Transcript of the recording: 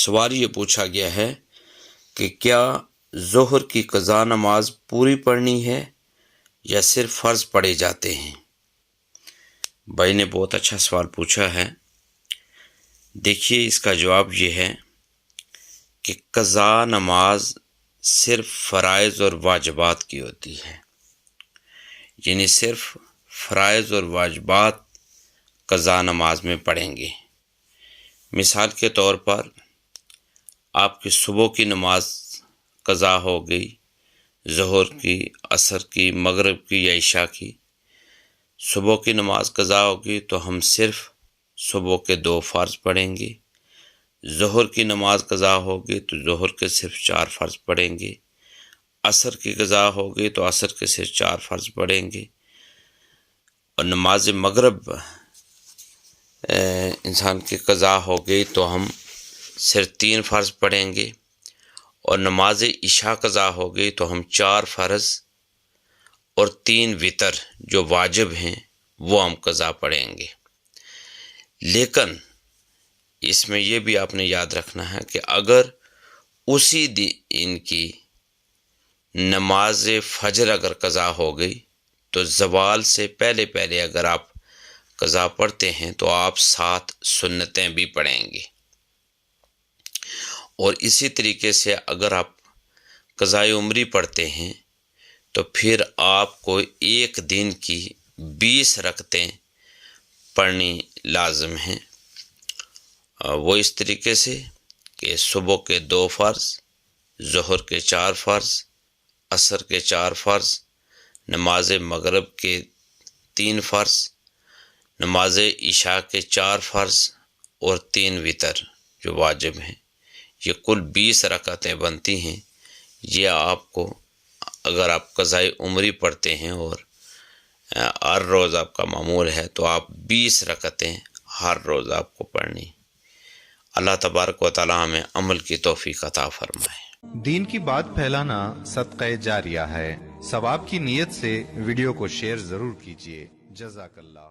سوال یہ پوچھا گیا ہے کہ کیا ظہر کی قضا نماز پوری پڑھنی ہے یا صرف فرض پڑھے جاتے ہیں؟ بھائی نے بہت اچھا سوال پوچھا ہے۔ دیکھیے اس کا جواب یہ ہے کہ قضا نماز صرف فرائض اور واجبات کی ہوتی ہے، یعنی صرف فرائض اور واجبات قضا نماز میں پڑھیں گے۔ مثال کے طور پر آپ کی صبح کی نماز قضا ہو گئی، ظہر کی، عصر کی، مغرب کی یا عشاء کی۔ صبح کی نماز قضا ہوگی تو ہم صرف صبح کے 2 فرض پڑھیں گے۔ ظہر کی نماز قضا ہوگی تو ظہر کے صرف 4 فرض پڑھیں گے۔ عصر کی قضا ہوگی تو عصر کے صرف 4 فرض پڑھیں گے۔ اور نماز مغرب انسان کی قضا ہو گئی تو ہم صرف 3 فرض پڑھیں گے، اور نماز عشاء قضا ہو گئی تو ہم 4 فرض اور 3 وتر جو واجب ہیں وہ ہم قضا پڑھیں گے۔ لیکن اس میں یہ بھی آپ نے یاد رکھنا ہے کہ اگر اسی دن کی نماز فجر اگر قضا ہو گئی تو زوال سے پہلے اگر آپ قضا پڑھتے ہیں تو آپ 7 سنتیں بھی پڑھیں گے۔ اور اسی طریقے سے اگر آپ قضائے عمری پڑھتے ہیں تو پھر آپ کو ایک دن کی 20 رکعتیں پڑھنی لازم ہیں۔ وہ اس طریقے سے کہ صبح کے 2 فرض، ظہر کے 4 فرض، عصر کے 4 فرض، نماز مغرب کے 3 فرض، نماز عشاء کے 4 فرض اور 3 وتر جو واجب ہیں، یہ کل 20 رکعتیں بنتی ہیں۔ یہ آپ کو اگر آپ قضائے عمری پڑھتے ہیں اور ہر روز آپ کا معمول ہے تو آپ 20 رکعتیں ہر روز آپ کو پڑھنی۔ اللہ تبارک و تعالی ہمیں عمل کی توفیق عطا فرمائے۔ دین کی بات پھیلانا صدقہ جاریہ ہے۔ ثواب کی نیت سے ویڈیو کو شیئر ضرور کیجیے۔ جزاک اللہ۔